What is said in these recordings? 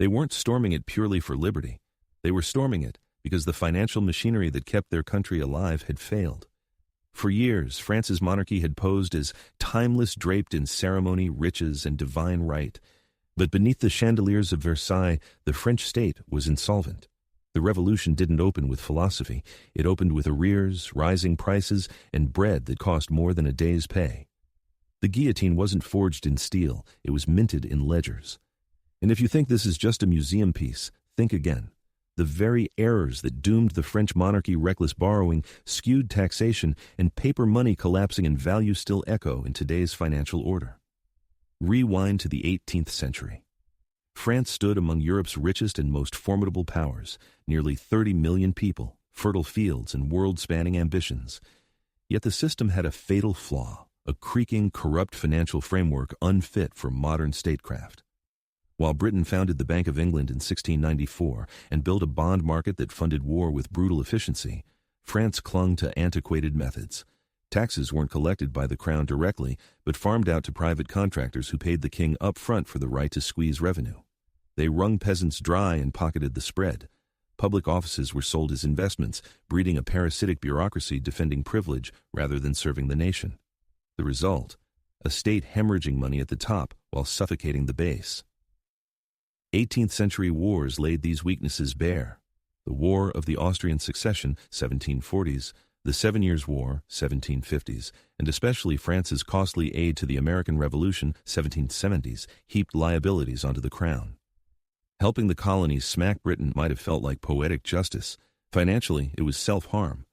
They weren't storming it purely for liberty. They were storming it because the financial machinery that kept their country alive had failed. For years, France's monarchy had posed as timeless, draped in ceremony, riches, and divine right. But beneath the chandeliers of Versailles, the French state was insolvent. The revolution didn't open with philosophy. It opened with arrears, rising prices, and bread that cost more than a day's pay. The guillotine wasn't forged in steel. It was minted in ledgers. And if you think this is just a museum piece, think again. The very errors that doomed the French monarchy, reckless borrowing, skewed taxation, and paper money collapsing in value, still echo in today's financial order. Rewind to the 18th century. France stood among Europe's richest and most formidable powers, nearly 30 million people, fertile fields, and world-spanning ambitions. Yet the system had a fatal flaw, a creaking, corrupt financial framework unfit for modern statecraft. While Britain founded the Bank of England in 1694 and built a bond market that funded war with brutal efficiency, France clung to antiquated methods. Taxes weren't collected by the crown directly, but farmed out to private contractors who paid the king up front for the right to squeeze revenue. They wrung peasants dry and pocketed the spread. Public offices were sold as investments, breeding a parasitic bureaucracy defending privilege rather than serving the nation. The result? A state hemorrhaging money at the top while suffocating the base. 18th century wars laid these weaknesses bare. The War of the Austrian Succession, 1740s, the 7 Years' War, 1750s, and especially France's costly aid to the American Revolution, 1770s, heaped liabilities onto the crown. Helping the colonies smack Britain might have felt like poetic justice. Financially, it was self-harm.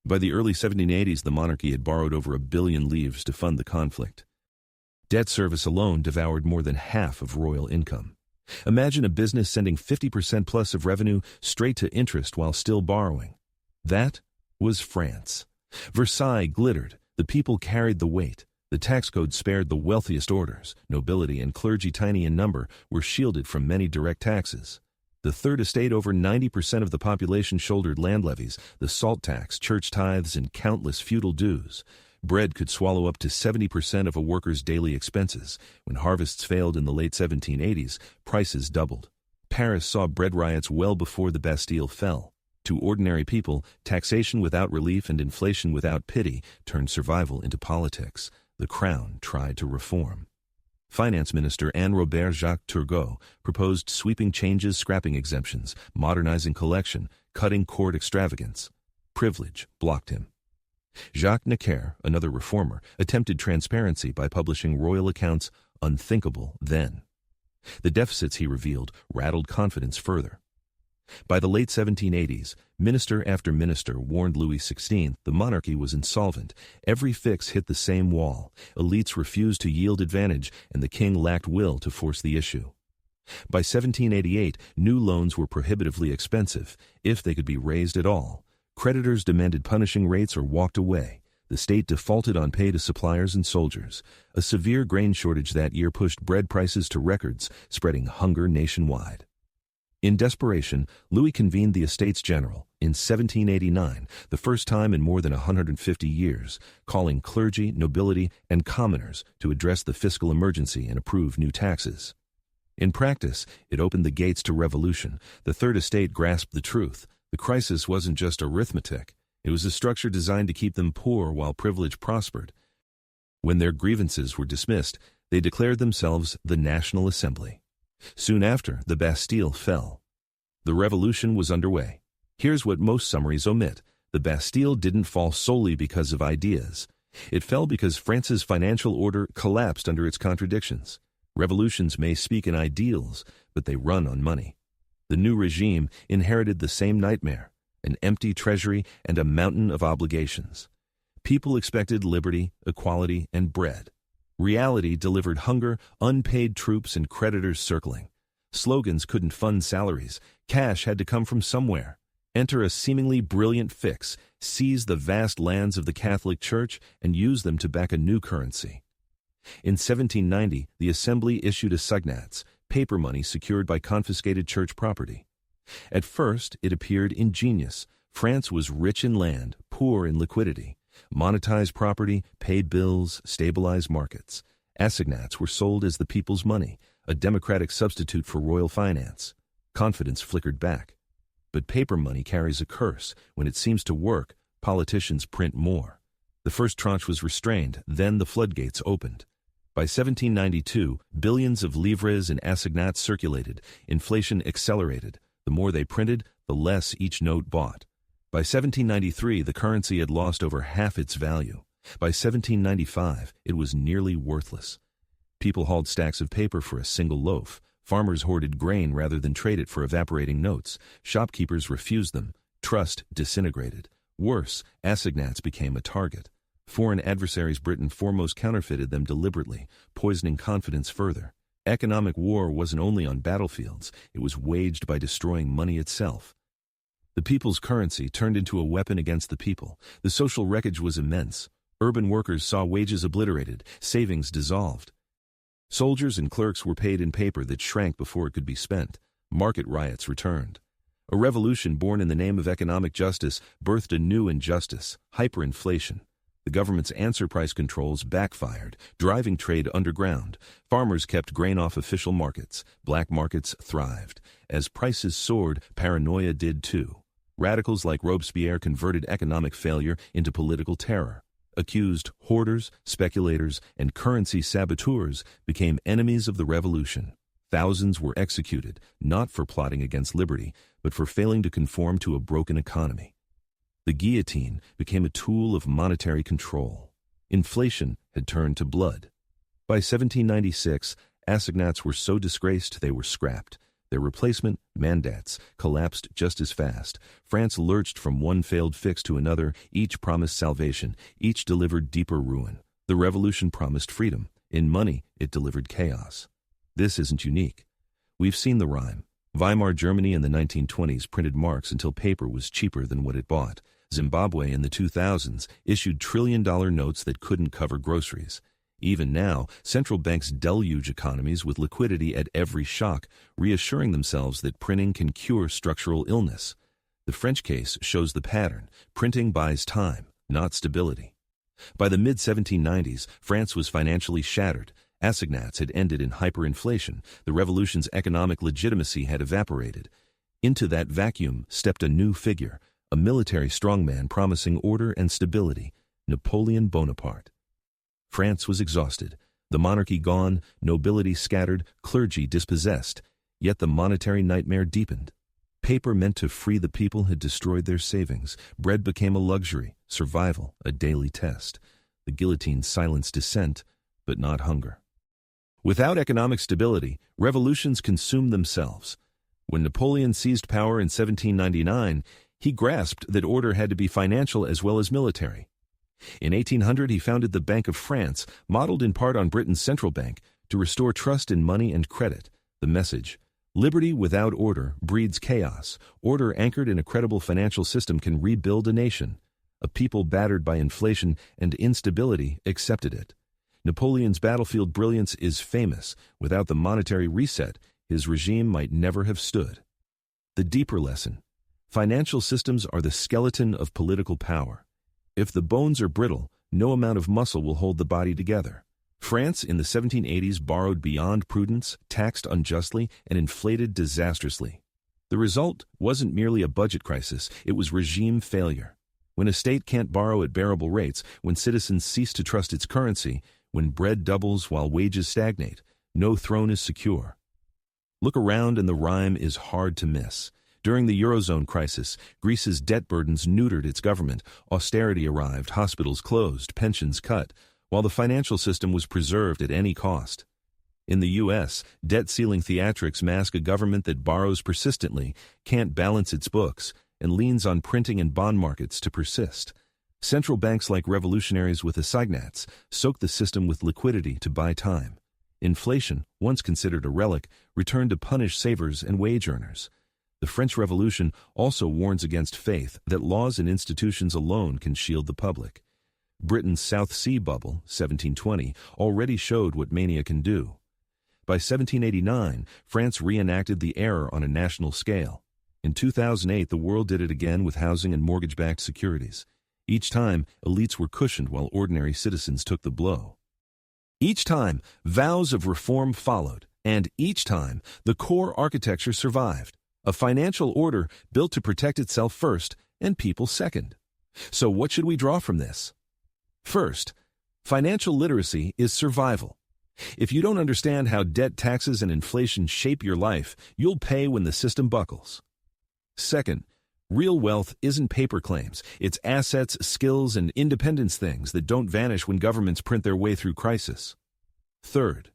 By the early 1780s, the monarchy had borrowed over 1 billion livres to fund the conflict. Debt service alone devoured more than half of royal income. Imagine a business sending 50% plus of revenue straight to interest while still borrowing. That was France. Versailles glittered. The people carried the weight. The tax code spared the wealthiest orders. Nobility and clergy, tiny in number, were shielded from many direct taxes. The Third Estate, over 90% of the population, shouldered land levies, the salt tax, church tithes, and countless feudal dues. Bread could swallow up to 70% of a worker's daily expenses. When harvests failed in the late 1780s, prices doubled. Paris saw bread riots well before the Bastille fell. To ordinary people, taxation without relief and inflation without pity turned survival into politics. The crown tried to reform. Finance Minister Anne-Robert Jacques Turgot proposed sweeping changes, scrapping exemptions, modernizing collection, cutting court extravagance. Privilege blocked him. Jacques Necker, another reformer, attempted transparency by publishing royal accounts, unthinkable then. The deficits he revealed rattled confidence further. By the late 1780s, minister after minister warned Louis XVI the monarchy was insolvent. Every fix hit the same wall. Elites refused to yield advantage, and the king lacked will to force the issue. By 1788, new loans were prohibitively expensive, if they could be raised at all. Creditors demanded punishing rates or walked away. The state defaulted on pay to suppliers and soldiers. A severe grain shortage that year pushed bread prices to records, spreading hunger nationwide. In desperation, Louis convened the Estates General in 1789, the first time in more than 150 years, calling clergy, nobility, and commoners to address the fiscal emergency and approve new taxes. In practice, it opened the gates to revolution. The Third Estate grasped the truth. The crisis wasn't just arithmetic. It was a structure designed to keep them poor while privilege prospered. When their grievances were dismissed, they declared themselves the National Assembly. Soon after, the Bastille fell. The revolution was underway. Here's what most summaries omit. The Bastille didn't fall solely because of ideas. It fell because France's financial order collapsed under its contradictions. Revolutions may speak in ideals, but they run on money. The new regime inherited the same nightmare, an empty treasury and a mountain of obligations. People expected liberty, equality, and bread. Reality delivered hunger, unpaid troops, and creditors circling. Slogans couldn't fund salaries. Cash had to come from somewhere. Enter a seemingly brilliant fix: seize the vast lands of the Catholic Church and use them to back a new currency. In 1790, the Assembly issued Assignats, paper money secured by confiscated church property. At first, it appeared ingenious. France was rich in land, poor in liquidity. Monetize property, pay bills, stabilize markets. Assignats were sold as the people's money, a democratic substitute for royal finance. Confidence flickered back. But paper money carries a curse. When it seems to work, politicians print more. The first tranche was restrained, then the floodgates opened. By 1792, billions of livres and assignats circulated. Inflation accelerated. The more they printed, the less each note bought. By 1793, the currency had lost over half its value. By 1795, it was nearly worthless. People hauled stacks of paper for a single loaf. Farmers hoarded grain rather than trade it for evaporating notes. Shopkeepers refused them. Trust disintegrated. Worse, assignats became a target. Foreign adversaries, Britain foremost, counterfeited them deliberately, poisoning confidence further. Economic war wasn't only on battlefields, it was waged by destroying money itself. The people's currency turned into a weapon against the people. The social wreckage was immense. Urban workers saw wages obliterated, savings dissolved. Soldiers and clerks were paid in paper that shrank before it could be spent. Market riots returned. A revolution born in the name of economic justice birthed a new injustice: hyperinflation. The government's answer price controls backfired, driving trade underground. Farmers kept grain off official markets. Black markets thrived. As prices soared, paranoia did too. Radicals like Robespierre converted economic failure into political terror. Accused hoarders, speculators, and currency saboteurs became enemies of the revolution. Thousands were executed, not for plotting against liberty, but for failing to conform to a broken economy. The guillotine became a tool of monetary control. Inflation had turned to blood. By 1796, assignats were so disgraced they were scrapped. Their replacement, mandats, collapsed just as fast. France lurched from one failed fix to another. Each promised salvation. Each delivered deeper ruin. The revolution promised freedom. In money, it delivered chaos. This isn't unique. We've seen the rhyme. Weimar Germany in the 1920s printed marks until paper was cheaper than what it bought. Zimbabwe in the 2000s issued trillion-dollar notes that couldn't cover groceries. Even now, central banks deluge economies with liquidity at every shock, reassuring themselves that printing can cure structural illness. The French case shows the pattern. Printing buys time, not stability. By the mid-1790s, France was financially shattered. Assignats had ended in hyperinflation. The revolution's economic legitimacy had evaporated. Into that vacuum stepped a new figure, a military strongman promising order and stability: Napoleon Bonaparte. France was exhausted, the monarchy gone, nobility scattered, clergy dispossessed, yet the monetary nightmare deepened. Paper meant to free the people had destroyed their savings. Bread became a luxury, survival a daily test. The guillotine silenced dissent, but not hunger. Without economic stability, revolutions consumed themselves. When Napoleon seized power in 1799, he grasped that order had to be financial as well as military. In 1800, he founded the Bank of France, modeled in part on Britain's central bank, to restore trust in money and credit. The message: liberty without order breeds chaos. Order anchored in a credible financial system can rebuild a nation. A people battered by inflation and instability accepted it. Napoleon's battlefield brilliance is famous. Without the monetary reset, his regime might never have stood. The deeper lesson: financial systems are the skeleton of political power. If the bones are brittle, no amount of muscle will hold the body together. France in the 1780s borrowed beyond prudence, taxed unjustly, and inflated disastrously. The result wasn't merely a budget crisis, it was regime failure. When a state can't borrow at bearable rates, when citizens cease to trust its currency, when bread doubles while wages stagnate, no throne is secure. Look around and the rhyme is hard to miss. During the Eurozone crisis, Greece's debt burdens neutered its government. Austerity arrived, hospitals closed, pensions cut, while the financial system was preserved at any cost. In the U.S., debt-ceiling theatrics mask a government that borrows persistently, can't balance its books, and leans on printing and bond markets to persist. Central banks, like revolutionaries with assignats, soak the system with liquidity to buy time. Inflation, once considered a relic, returned to punish savers and wage earners. The French Revolution also warns against faith that laws and institutions alone can shield the public. Britain's South Sea Bubble, 1720, already showed what mania can do. By 1789, France reenacted the era on a national scale. In 2008, the world did it again with housing and mortgage-backed securities. Each time, elites were cushioned while ordinary citizens took the blow. Each time, vows of reform followed. And each time, the core architecture survived, a financial order built to protect itself first and people second. So what should we draw from this? First, financial literacy is survival. If you don't understand how debt, taxes, and inflation shape your life, you'll pay when the system buckles. Second, real wealth isn't paper claims. It's assets, skills, and independence, things that don't vanish when governments print their way through crisis. Third,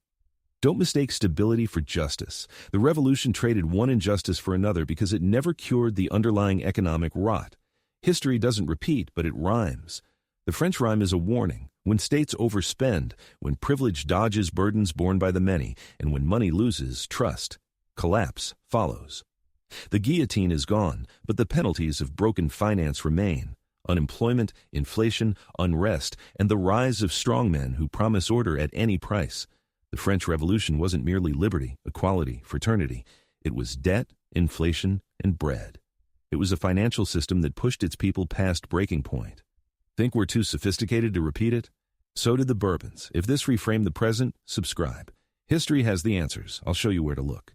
don't mistake stability for justice. The revolution traded one injustice for another because it never cured the underlying economic rot. History doesn't repeat, but it rhymes. The French rhyme is a warning. When states overspend, when privilege dodges burdens borne by the many, and when money loses trust, collapse follows. The guillotine is gone, but the penalties of broken finance remain. Unemployment, inflation, unrest, and the rise of strongmen who promise order at any price. The French Revolution wasn't merely liberty, equality, fraternity. It was debt, inflation, and bread. It was a financial system that pushed its people past breaking point. Think we're too sophisticated to repeat it? So did the Bourbons. If this reframed the present, subscribe. History has the answers. I'll show you where to look.